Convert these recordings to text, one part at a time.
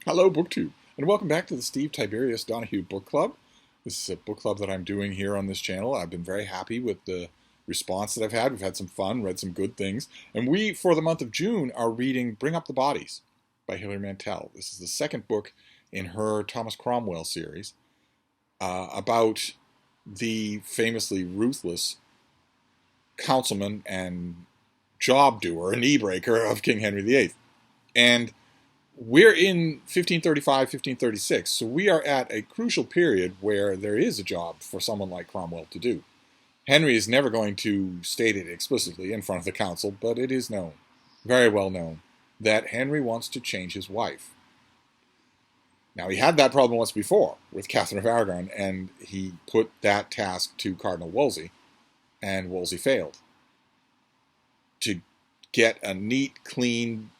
Hello, BookTube, and welcome back to the Tiberius Donoghue Book Club. This is a book club that I'm doing here on this channel. I've been very happy with the response that I've had. We've had some fun, read some good things, and we, for the month of June, are reading Bring Up the Bodies by Hilary Mantel. This is the second book in her Thomas Cromwell series about the famously ruthless councilman and job doer, a knee breaker of King Henry VIII. And we're in 1535, 1536, so we are at a crucial period where there is a job for someone like Cromwell to do. Henry is never going to state it explicitly in front of the council, but it is known, very well known, that Henry wants to change his wife. Now, he had that problem once before with Catherine of Aragon, and he put that task to Cardinal Wolsey, and Wolsey failed. To get a neat, clean,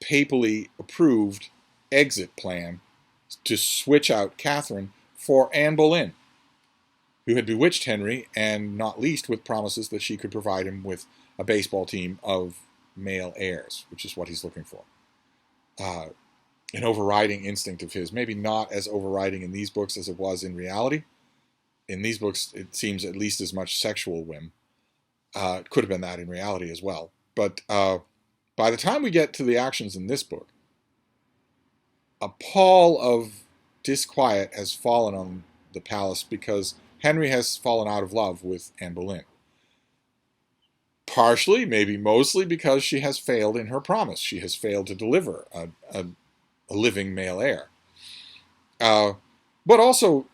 papally approved exit plan to switch out Catherine for Anne Boleyn, who had bewitched Henry, and not least with promises that she could provide him with a baseball team of male heirs, which is what he's looking for. An overriding instinct of his, maybe not as overriding in these books as it was in reality. In these books, it seems at least as much sexual whim. It could have been that in reality as well. But by the time we get to the actions in this book, a pall of disquiet has fallen on the palace because Henry has fallen out of love with Anne Boleyn. Partially, maybe mostly, because she has failed in her promise. She has failed to deliver a living male heir. But also,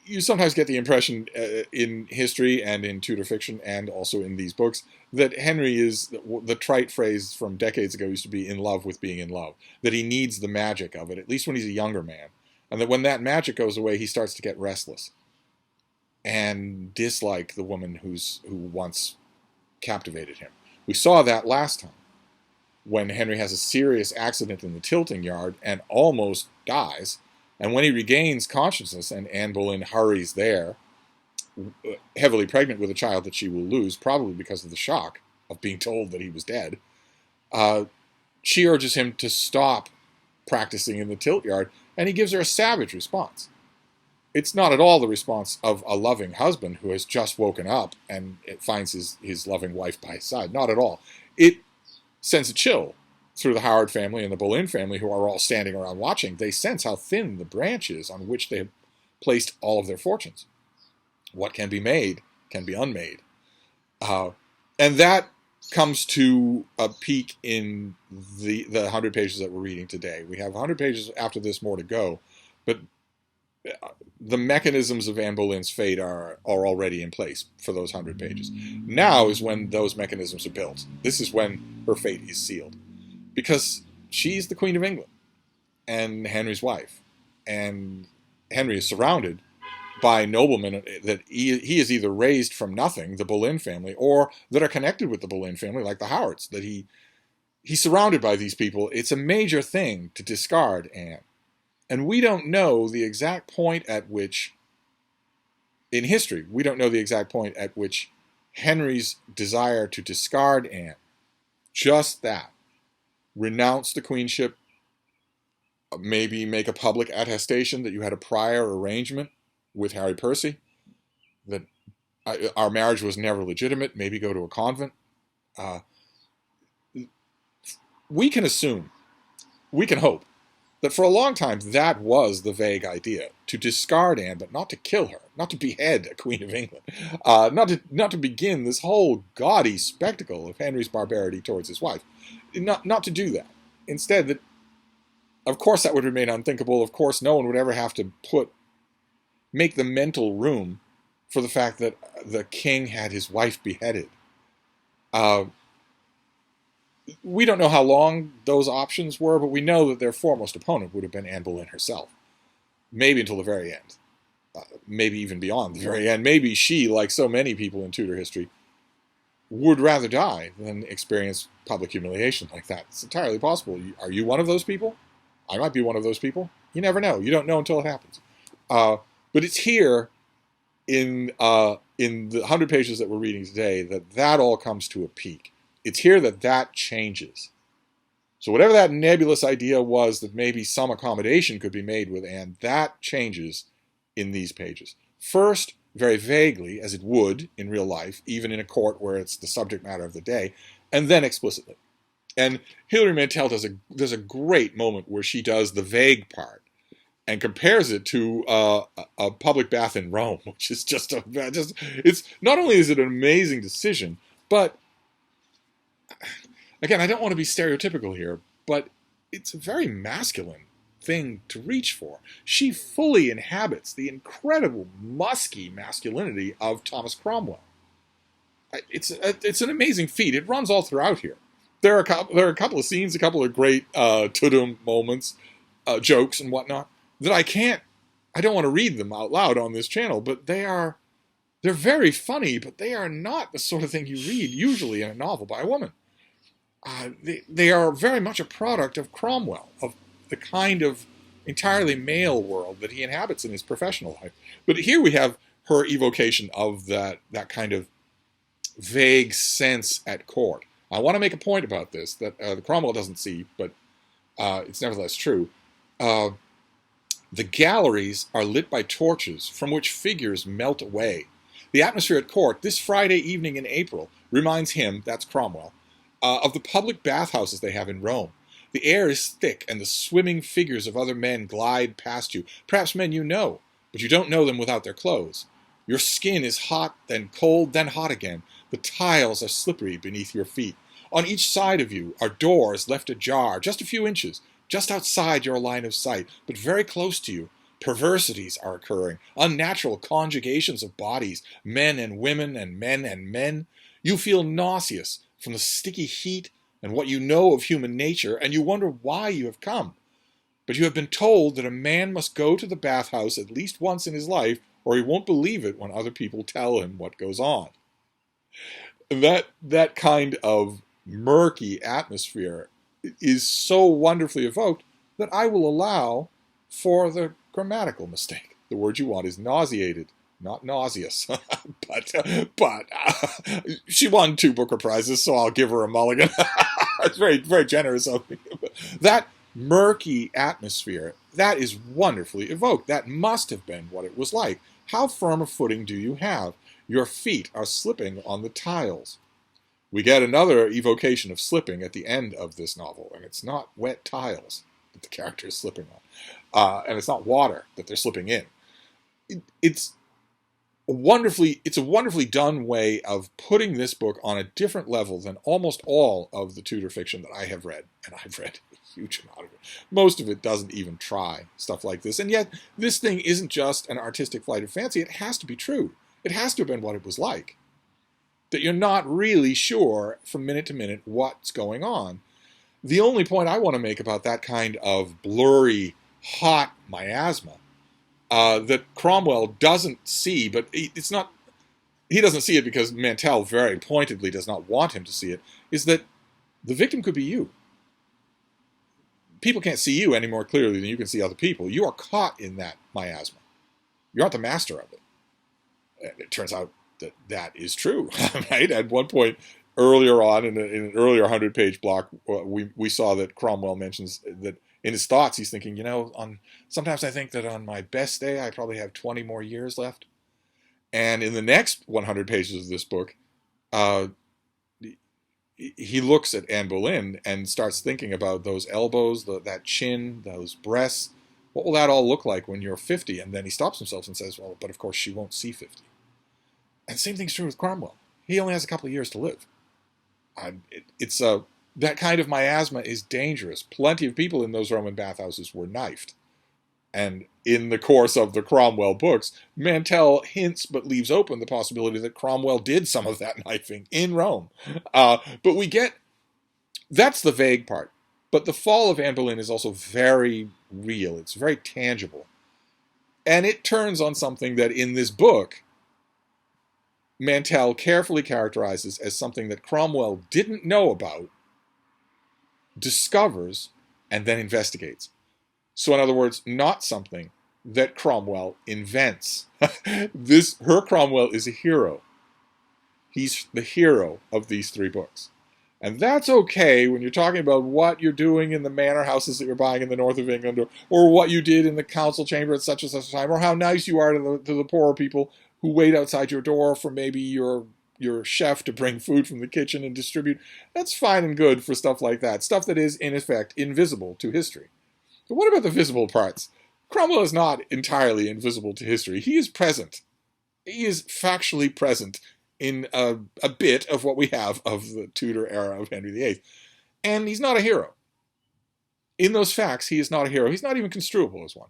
you sometimes get the impression in history and in Tudor fiction and also in these books that Henry is, the trite phrase from decades ago used to be in love with being in love, that he needs the magic of it, at least when he's a younger man, and that when that magic goes away, he starts to get restless and dislike the woman who once captivated him. We saw that last time when Henry has a serious accident in the tilting yard and almost dies. And when he regains consciousness and Anne Boleyn hurries there, heavily pregnant with a child that she will lose, probably because of the shock of being told that he was dead, she urges him to stop practicing in the tilt yard, and he gives her a savage response. It's not at all the response of a loving husband who has just woken up and finds his loving wife by his side. Not at all. It sends a chill through the Howard family and the Boleyn family, who are all standing around watching. They sense how thin the branch is on which they have placed all of their fortunes. What can be made can be unmade. And that comes to a peak in the 100 pages that we're reading today. We have 100 pages after this more to go, but the mechanisms of Anne Boleyn's fate are already in place for those 100 pages. Now is when those mechanisms are built. This is when her fate is sealed. Because she's the Queen of England and Henry's wife. And Henry is surrounded by noblemen that he is either raised from nothing, the Boleyn family, or that are connected with the Boleyn family, like the Howards. That he's surrounded by these people. It's a major thing to discard Anne. And we don't know the exact point at which, in history, we don't know the exact point at which Henry's desire to discard Anne, just that, renounce the queenship, maybe make a public attestation that you had a prior arrangement with Harry Percy, that our marriage was never legitimate, maybe go to a convent. We can assume, we can hope, that for a long time that was the vague idea, to discard Anne, but not to kill her, not to behead a Queen of England, not to begin this whole gaudy spectacle of Henry's barbarity towards his wife. Not to do that. Instead, that, of course, that would remain unthinkable. Of course, no one would ever have to make the mental room for the fact that the king had his wife beheaded. We don't know how long those options were, but we know that their foremost opponent would have been Anne Boleyn herself, maybe until the very end, maybe even beyond the very end. Maybe she, like so many people in Tudor history, would rather die than experience public humiliation like that. It's entirely possible. Are you one of those people? I might be one of those people. You never know. You don't know until it happens. But it's here in the 100 pages that we're reading today that all comes to a peak. It's here that changes. So whatever that nebulous idea was that maybe some accommodation could be made with Anne, that changes in these pages. First, very vaguely, as it would in real life, even in a court where it's the subject matter of the day, and then explicitly. And Hilary Mantel does a great moment where she does the vague part and compares it to a public bath in Rome, which is it's not only is it an amazing decision, but again, I don't want to be stereotypical here, but it's a very masculine thing to reach for. She fully inhabits the incredible musky masculinity of Thomas Cromwell. It's an amazing feat. It runs all throughout here. There are a couple of scenes, a couple of great Tudum moments, jokes and whatnot that I don't want to read them out loud on this channel, but they're very funny, but they are not the sort of thing you read usually in a novel by a woman. They are very much a product of Cromwell, of the kind of entirely male world that he inhabits in his professional life. But here we have her evocation of that kind of vague sense at court. I want to make a point about this that Cromwell doesn't see, but it's nevertheless true. The galleries are lit by torches from which figures melt away. The atmosphere at court this Friday evening in April reminds him, that's Cromwell, of the public bathhouses they have in Rome. The air is thick and the swimming figures of other men glide past you, perhaps men you know, but you don't know them without their clothes. Your skin is hot, then cold, then hot again. The tiles are slippery beneath your feet. On each side of you are doors left ajar, just a few inches, just outside your line of sight, but very close to you. Perversities are occurring, unnatural conjugations of bodies, men and women and men and men. You feel nauseous from the sticky heat and what you know of human nature, and you wonder why you have come. But you have been told that a man must go to the bathhouse at least once in his life, or he won't believe it when other people tell him what goes on. That kind of murky atmosphere is so wonderfully evoked that I will allow for the grammatical mistake. The word you want is nauseated, not nauseous. but she won 2 Booker Prizes, so I'll give her a mulligan. It's very, very generous of me. That murky atmosphere, that is wonderfully evoked. That must have been what it was like. How firm a footing do you have? Your feet are slipping on the tiles. We get another evocation of slipping at the end of this novel, and it's not wet tiles that the character is slipping on, and it's not water that they're slipping in. It's a wonderfully done way of putting this book on a different level than almost all of the Tudor fiction that I have read, and I've read a huge amount of it. Most of it doesn't even try stuff like this, and yet this thing isn't just an artistic flight of fancy. It has to be true. It has to have been what it was like. That you're not really sure from minute to minute what's going on. The only point I want to make about that kind of blurry, hot miasma that Cromwell doesn't see, but he doesn't see it because Mantel very pointedly does not want him to see it, is that the victim could be you. People can't see you any more clearly than you can see other people. You are caught in that miasma. You're not the master of it. And it turns out that is true, right? At one point earlier on in an earlier 100-page block, we saw that Cromwell mentions that in his thoughts he's thinking, sometimes I think that on my best day I probably have 20 more years left. And in the next 100 pages of this book, he looks at Anne Boleyn and starts thinking about those elbows, that chin, those breasts. What will that all look like when you're 50? And then he stops himself and says, well, but of course she won't see 50. And the same thing's true with Cromwell. He only has a couple of years to live. That kind of miasma is dangerous. Plenty of people in those Roman bathhouses were knifed. And in the course of the Cromwell books, Mantel hints but leaves open the possibility that Cromwell did some of that knifing in Rome. But that's the vague part. But the fall of Anne Boleyn is also very real. It's very tangible. And it turns on something that in this book, Mantel carefully characterizes as something that Cromwell didn't know about, discovers, and then investigates. So in other words, not something that Cromwell invents. Her Cromwell is a hero. He's the hero of these 3 books. And that's okay when you're talking about what you're doing in the manor houses that you're buying in the north of England, or what you did in the council chamber at such and such a time, or how nice you are to the poorer people who wait outside your door for maybe your chef to bring food from the kitchen and distribute. That's fine and good for stuff like that. Stuff that is, in effect, invisible to history. But what about the visible parts? Cromwell is not entirely invisible to history. He is present. He is factually present in a bit of what we have of the Tudor era of Henry VIII. And he's not a hero. In those facts, he is not a hero. He's not even construable as one.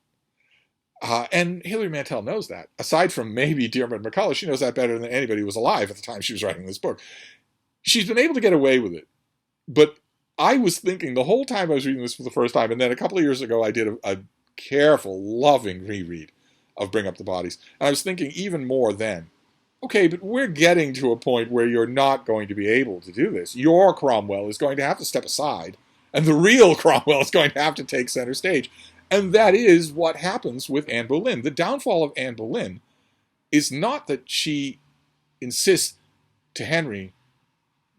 And Hilary Mantel knows that. Aside from maybe Diarmaid MacCulloch, she knows that better than anybody who was alive at the time she was writing this book. She's been able to get away with it. But I was thinking the whole time I was reading this for the first time, and then a couple of years ago I did a careful, loving reread of Bring Up the Bodies. And I was thinking even more then, okay, but we're getting to a point where you're not going to be able to do this. Your Cromwell is going to have to step aside, and the real Cromwell is going to have to take center stage. And that is what happens with Anne Boleyn. The downfall of Anne Boleyn is not that she insists to Henry,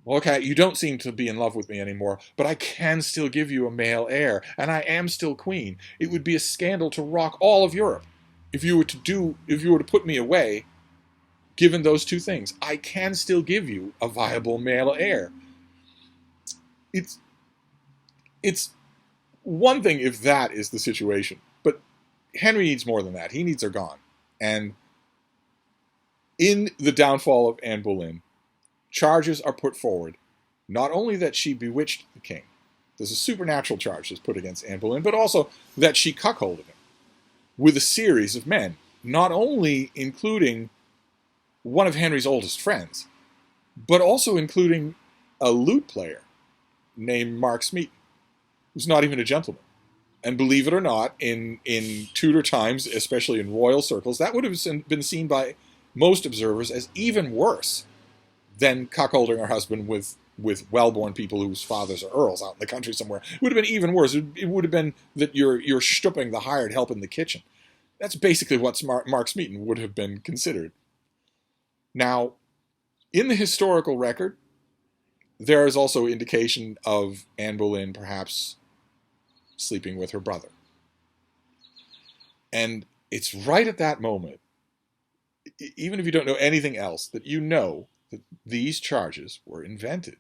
okay, you don't seem to be in love with me anymore, but I can still give you a male heir, and I am still queen. It would be a scandal to rock all of Europe if you were to put me away, given those two things. I can still give you a viable male heir. It's one thing if that is the situation, but Henry needs more than that. He needs her gone. And in the downfall of Anne Boleyn, charges are put forward, not only that she bewitched the king, there's a supernatural charge that's put against Anne Boleyn, but also that she cuckolded him with a series of men, not only including one of Henry's oldest friends, but also including a lute player named Mark Smeaton, who's not even a gentleman. And believe it or not, in Tudor times, especially in royal circles, that would have been seen by most observers as even worse than cuckolding her husband with well-born people whose fathers are earls out in the country somewhere. It would have been even worse. It would have been that you're stooping the hired help in the kitchen. That's basically what Mark Smeaton would have been considered. Now, in the historical record, there is also indication of Anne Boleyn perhaps sleeping with her brother. And it's right at that moment, even if you don't know anything else, that you know that these charges were invented,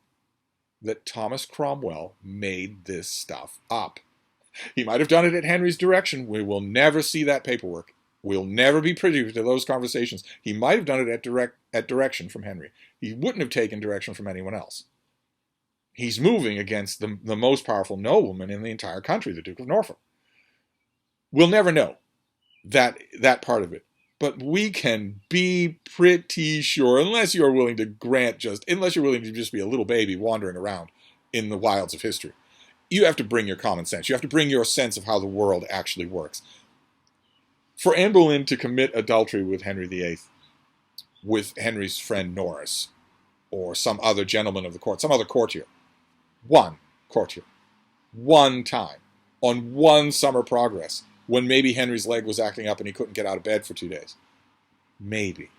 that Thomas Cromwell made this stuff up. He might have done it at Henry's direction. We will never see that paperwork. We'll never be privy to those conversations. He might have done it at direction from Henry. He wouldn't have taken direction from anyone else. He's moving against the most powerful nobleman in the entire country, the Duke of Norfolk. We'll never know that part of it. But we can be pretty sure, unless you're willing to just be a little baby wandering around in the wilds of history. You have to bring your common sense. You have to bring your sense of how the world actually works. For Anne Boleyn to commit adultery with Henry VIII, with Henry's friend Norris, or some other gentleman of the court, some other courtier, one time, on one summer progress, when maybe Henry's leg was acting up and he couldn't get out of bed for 2 days. Maybe.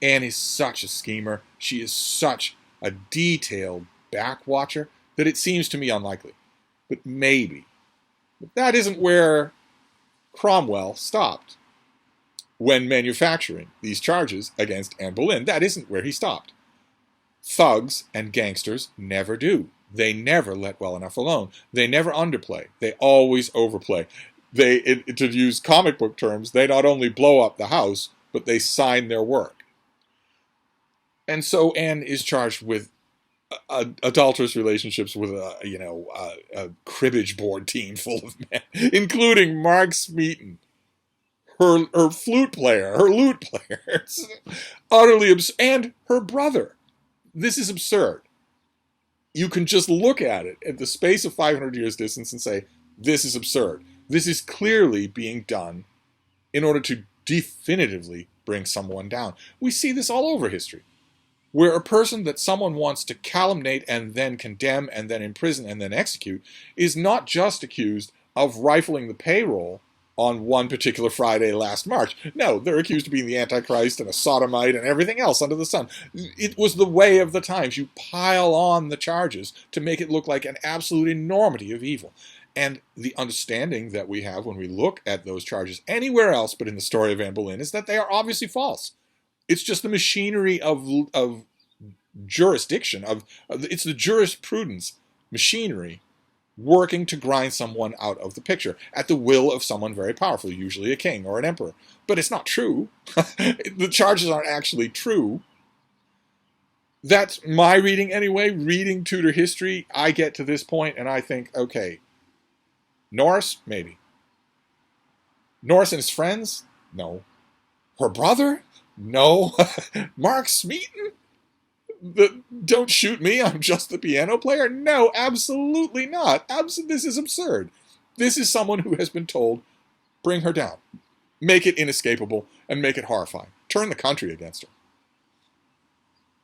Anne is such a schemer. She is such a detailed backwatcher that it seems to me unlikely. But maybe. But that isn't where Cromwell stopped when manufacturing these charges against Anne Boleyn. That isn't where he stopped. Thugs and gangsters never do. They never let well enough alone. They never underplay. They always overplay. To use comic book terms, they not only blow up the house, but they sign their work. And so Anne is charged with adulterous relationships with a cribbage board team full of men, including Mark Smeaton, her lute player, utterly absurd, and her brother. This is absurd. You can just look at it at the space of 500 years distance and say, this is absurd. This is clearly being done in order to definitively bring someone down. We see this all over history, where a person that someone wants to calumniate and then condemn and then imprison and then execute is not just accused of rifling the payroll on one particular Friday last March. No, they're accused of being the Antichrist and a sodomite and everything else under the sun. It was the way of the times. You pile on the charges to make it look like an absolute enormity of evil. And the understanding that we have when we look at those charges anywhere else but in the story of Anne Boleyn is that they are obviously false. It's just the machinery of jurisdiction, it's the jurisprudence machinery working to grind someone out of the picture at the will of someone very powerful, usually a king or an emperor. But it's not true. The charges aren't actually true. That's my reading anyway. Reading Tudor history, I get to this point and I think, okay, Norris, maybe. Norris and his friends? No. Her brother? No. Mark Smeaton? Don't shoot me, I'm just the piano player? No, absolutely not. This is absurd. This is someone who has been told, bring her down. Make it inescapable and make it horrifying. Turn the country against her.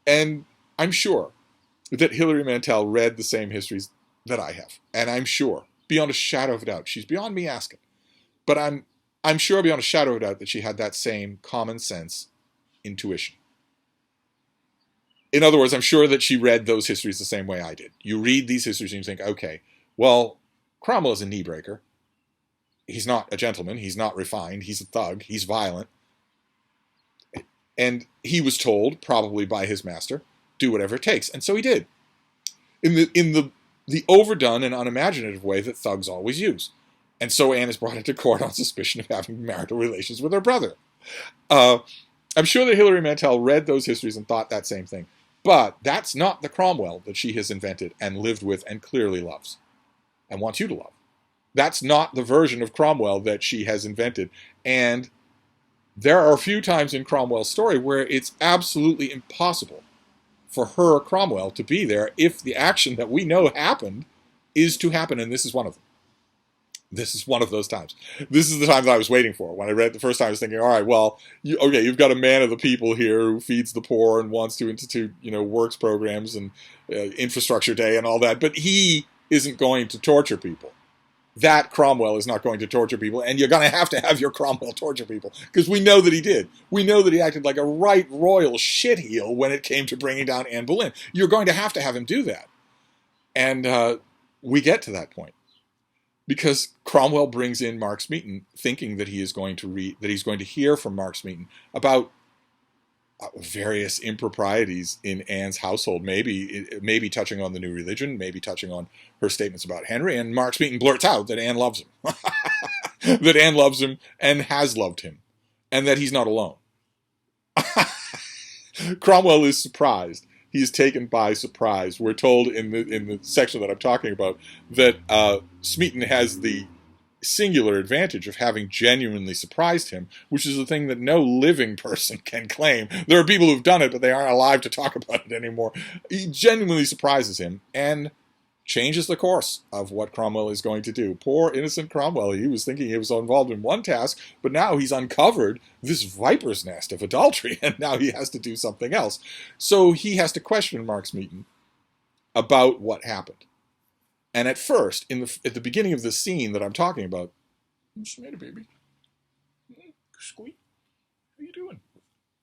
And I'm sure that Hilary Mantel read the same histories that I have. And I'm sure, beyond a shadow of a doubt, she's beyond me asking, but I'm sure beyond a shadow of a doubt that she had that same common sense intuition. In other words, I'm sure that she read those histories the same way I did. You read these histories and you think, okay, well, Cromwell is a knee breaker. He's not a gentleman. He's not refined. He's a thug. He's violent. And he was told, probably by his master, do whatever it takes. And so he did. In the overdone and unimaginative way that thugs always use. And so Anne is brought into court on suspicion of having marital relations with her brother. I'm sure that Hilary Mantel read those histories and thought that same thing. But that's not the Cromwell that she has invented and lived with and clearly loves and wants you to love. That's not the version of Cromwell that she has invented. And there are a few times in Cromwell's story where it's absolutely impossible for her, Cromwell, to be there if the action that we know happened is to happen, and this is one of them. This is one of those times. This is the time that I was waiting for. When I read it the first time, I was thinking, all right, well, you've got a man of the people here who feeds the poor and wants to institute, works programs and infrastructure day and all that, but he isn't going to torture people. That Cromwell is not going to torture people, and you're going to have your Cromwell torture people, because we know that he did. We know that he acted like a right royal shitheel when it came to bringing down Anne Boleyn. You're going to have him do that. And we get to that point. Because Cromwell brings in Mark Smeaton, thinking that he's going to hear from Mark Smeaton about various improprieties in Anne's household, maybe touching on the new religion, maybe touching on her statements about Henry, and Mark Smeaton blurts out that Anne loves him, that Anne loves him and has loved him, and that he's not alone. Cromwell is surprised. He is taken by surprise. We're told in the section that I'm talking about that Smeaton has the singular advantage of having genuinely surprised him, which is a thing that no living person can claim. There are people who've done it, but they aren't alive to talk about it anymore. He genuinely surprises him and changes the course of what Cromwell is going to do. Poor innocent Cromwell. He was thinking he was involved in one task, but now he's uncovered this viper's nest of adultery, and now he has to do something else. So he has to question Mark Smeaton about what happened. And at first, at the beginning of the scene that I'm talking about, what's the matter, baby? Squeak. How you doing?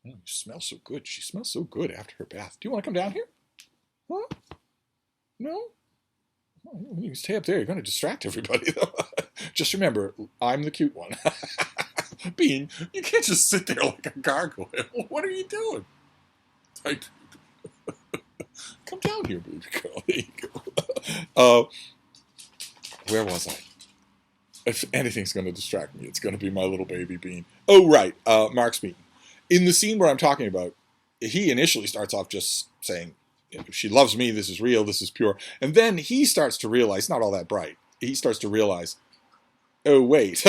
Oh, you smell so good. She smells so good after her bath. Do you want to come down here? Huh? No? Oh, you can stay up there. You're going to distract everybody, though. Just remember, I'm the cute one. Bean, you can't just sit there like a gargoyle. What are you doing? Come down here, baby girl. There you go. Where was I? If anything's going to distract me, it's going to be my little baby Bean. Oh, right. Mark Smeaton. In the scene where I'm talking about, he initially starts off just saying, she loves me, this is real, this is pure. And then he starts to realize, not all that bright, he starts to realize, oh, wait,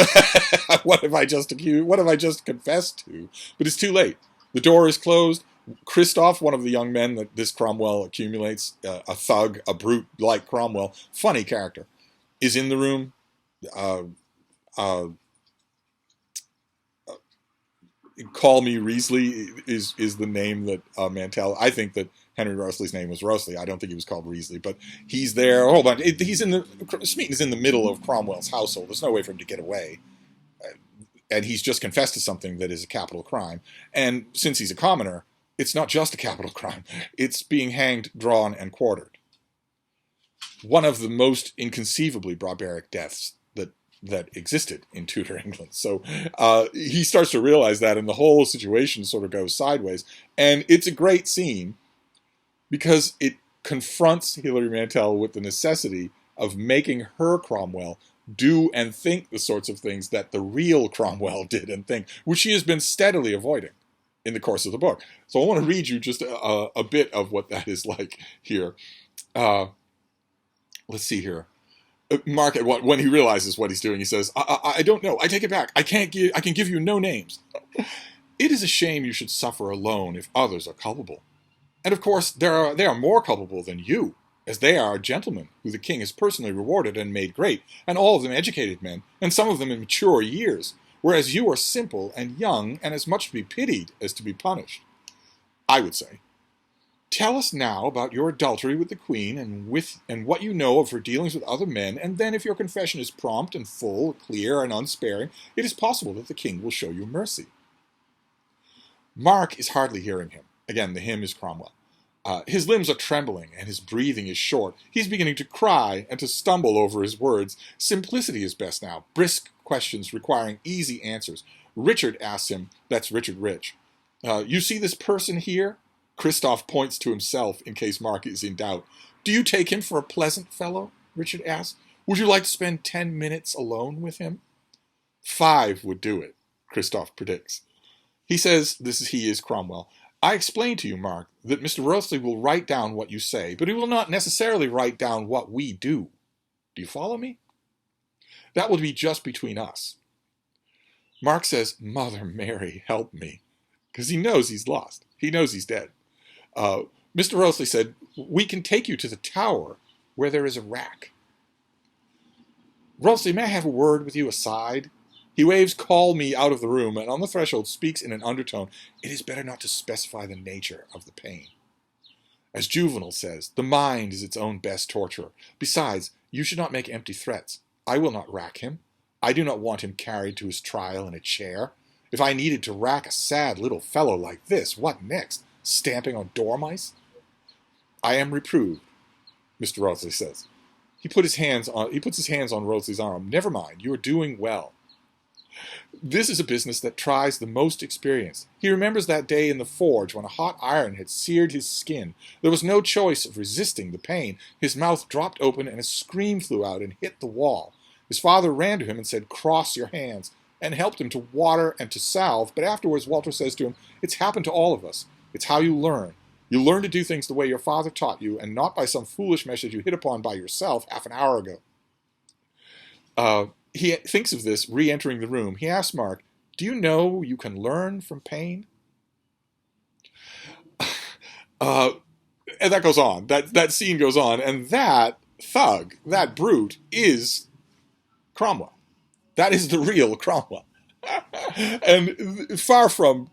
what have I just confessed to? But it's too late. The door is closed. Christoph, one of the young men that this Cromwell accumulates, a thug, a brute like Cromwell, funny character, is in the room. Call Me Riesly is the name that Mantel. I think that Henry Wriothesley's name was Wriothesley. I don't think he was called Riesly, but he's there. Hold on, Smeaton is in the middle of Cromwell's household. There's no way for him to get away. and he's just confessed to something that is a capital crime. And since he's a commoner, it's not just a capital crime. It's being hanged, drawn, and quartered. One of the most inconceivably barbaric deaths that existed in Tudor England. So he starts to realize that, and the whole situation sort of goes sideways. And it's a great scene because it confronts Hilary Mantel with the necessity of making her Cromwell do and think the sorts of things that the real Cromwell did and think, which she has been steadily avoiding in the course of the book. So I want to read you just a bit of what that is like here. Let's see here. Mark, when he realizes what he's doing, he says, I don't know. I take it back. I can give you no names. It is a shame you should suffer alone if others are culpable. And of course, they are more culpable than you, as they are gentlemen who the king has personally rewarded and made great, and all of them educated men, and some of them in mature years, whereas you are simple and young and as much to be pitied as to be punished. I would say, tell us now about your adultery with the queen and what you know of her dealings with other men, and then if your confession is prompt and full, clear and unsparing, it is possible that the king will show you mercy. Mark is hardly hearing him. Again, the him is Cromwell. His limbs are trembling and his breathing is short. He's beginning to cry and to stumble over his words. Simplicity is best now. Brisk questions requiring easy answers. Richard asks him, that's Richard Rich, you see this person here? Christoph points to himself in case Mark is in doubt. Do you take him for a pleasant fellow? Richard asks. Would you like to spend 10 minutes alone with him? 5 would do it, Christoph predicts. He says, he is Cromwell. I explained to you, Mark, that Mr. Wriothesley will write down what you say, but he will not necessarily write down what we do. Do you follow me? That will be just between us. Mark says, Mother Mary, help me, because he knows he's lost. He knows he's dead. Mr. Wriothesley said, we can take you to the tower where there is a rack. Wriothesley, may I have a word with you aside? He waves call me out of the room, and on the threshold speaks in an undertone, it is better not to specify the nature of the pain. As Juvenal says, the mind is its own best torturer. Besides, you should not make empty threats. I will not rack him. I do not want him carried to his trial in a chair. If I needed to rack a sad little fellow like this, what next? Stamping on dormice? I am reproved, Mr. Wriothesley says. He puts his hands on Wriothesley's arm. Never mind, you are doing well. This is a business that tries the most experienced. He remembers that day in the forge when a hot iron had seared his skin. There was no choice of resisting the pain. His mouth dropped open and a scream flew out and hit the wall. His father ran to him and said, cross your hands, and helped him to water and to salve. But afterwards, Walter says to him, it's happened to all of us. It's how you learn. You learn to do things the way your father taught you and not by some foolish message you hit upon by yourself half an hour ago. He thinks of this, re-entering the room. He asks Mark, do you know you can learn from pain? And that goes on. That scene goes on. And that thug, that brute, is Cromwell. That is the real Cromwell. And far from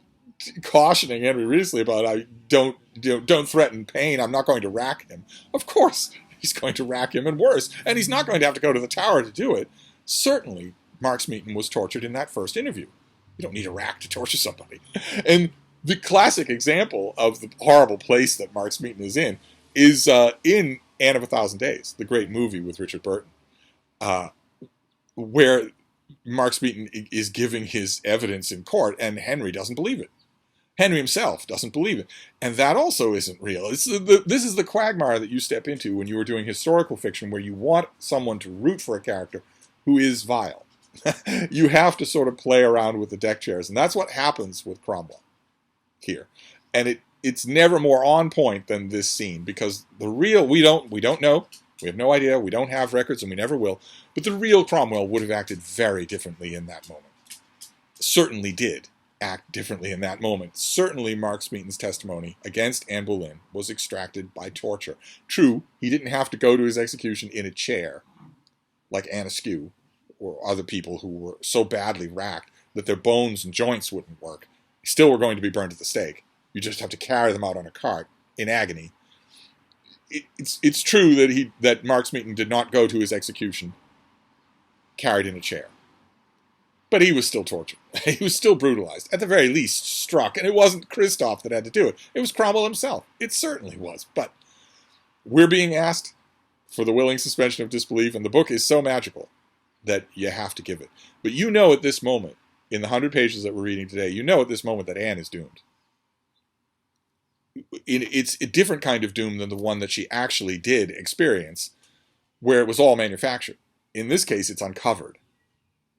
cautioning Henry Wriothesley about, don't threaten pain, I'm not going to rack him. Of course, he's going to rack him, and worse. And he's not going to have to go to the tower to do it. Certainly, Mark Smeaton was tortured in that first interview. You don't need a rack to torture somebody. And the classic example of the horrible place that Mark Smeaton is in in Anne of a Thousand Days, the great movie with Richard Burton, where Mark Smeaton is giving his evidence in court, and Henry doesn't believe it. Henry himself doesn't believe it. And that also isn't real. This is the quagmire that you step into when you are doing historical fiction, where you want someone to root for a character who is vile. You have to sort of play around with the deck chairs, and that's what happens with Cromwell here. And it's never more on point than this scene, because the real, we don't know, we have no idea, we don't have records, and we never will, but the real Cromwell would have acted very differently in that moment. Certainly did act differently in that moment. Certainly Mark Smeaton's testimony against Anne Boleyn was extracted by torture. True, he didn't have to go to his execution in a chair, like Anne Askew or other people who were so badly racked that their bones and joints wouldn't work. Still were going to be burned at the stake. You just have to carry them out on a cart in agony. It's true that Mark Smeaton did not go to his execution carried in a chair. But he was still tortured. He was still brutalized. At the very least, struck. And it wasn't Christoph that had to do it. It was Cromwell himself. It certainly was. But we're being asked for the willing suspension of disbelief, and the book is so magical that you have to give it. But you know at this moment, in the 100 pages that we're reading today, you know at this moment that Anne is doomed. It's a different kind of doom than the one that she actually did experience, where it was all manufactured. In this case, it's uncovered.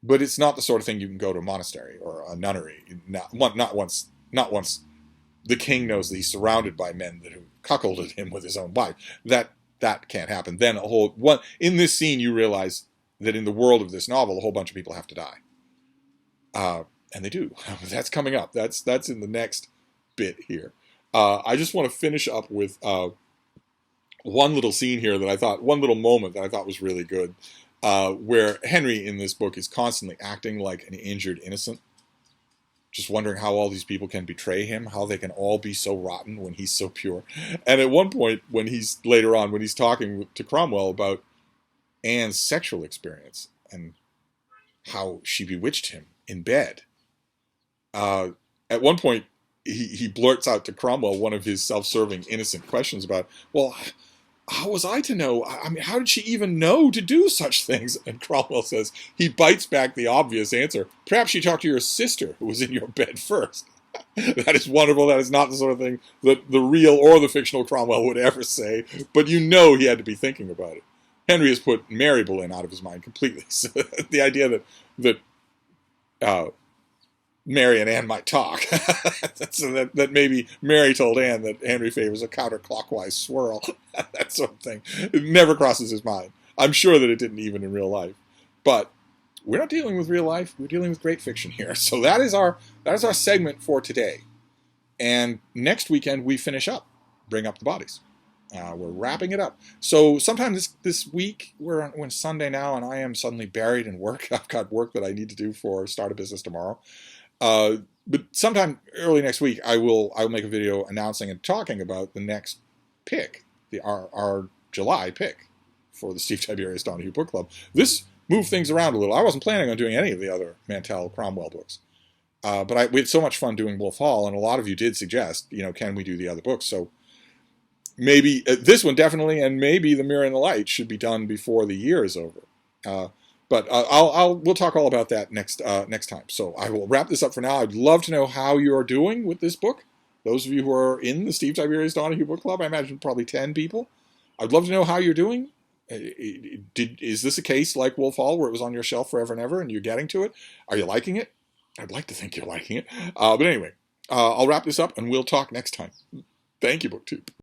But it's not the sort of thing you can go to a monastery or a nunnery. Not once the king knows that he's surrounded by men that have cuckolded him with his own wife. That can't happen. Then in this scene, you realize that in the world of this novel, a whole bunch of people have to die. And they do. That's coming up. That's in the next bit here. I just want to finish up with one little scene here one little moment that I thought was really good, where Henry in this book is constantly acting like an injured innocent, just wondering how all these people can betray him, how they can all be so rotten when he's so pure. And at one point, when he's talking to Cromwell about Anne's sexual experience and how she bewitched him in bed, at one point, he blurts out to Cromwell one of his self-serving, innocent questions about, well, how was I to know? I mean, how did she even know to do such things? And Cromwell says, he bites back the obvious answer. Perhaps she talked to your sister who was in your bed first. That is wonderful. That is not the sort of thing that the real or the fictional Cromwell would ever say. But you know he had to be thinking about it. Henry has put Mary Boleyn out of his mind completely. So the idea that Mary and Anne might talk. So that maybe Mary told Anne that Henry favors a counterclockwise swirl. That sort of thing. It never crosses his mind. I'm sure that it didn't even in real life. But we're not dealing with real life. We're dealing with great fiction here. So that is our segment for today. And next weekend we finish up. Bring up the bodies. We're wrapping it up. So sometime this week, we're on Sunday now, and I am suddenly buried in work. I've got work that I need to do for Start a Business Tomorrow. But sometime early next week, I will make a video announcing and talking about the next pick, our July pick for the Steve Tiberius Donoghue Book Club. This moved things around a little. I wasn't planning on doing any of the other Mantell Cromwell books, but we had so much fun doing Wolf Hall, and a lot of you did suggest, can we do the other books? So maybe this one definitely, and maybe The Mirror and the Light should be done before the year is over. But we'll talk all about that next time. So I will wrap this up for now. I'd love to know how you're doing with this book. Those of you who are in the Steve Tiberius Donoghue Book Club, I imagine probably 10 people. I'd love to know how you're doing. Is this a case like Wolf Hall where it was on your shelf forever and ever and you're getting to it? Are you liking it? I'd like to think you're liking it. But anyway, I'll wrap this up and we'll talk next time. Thank you, BookTube.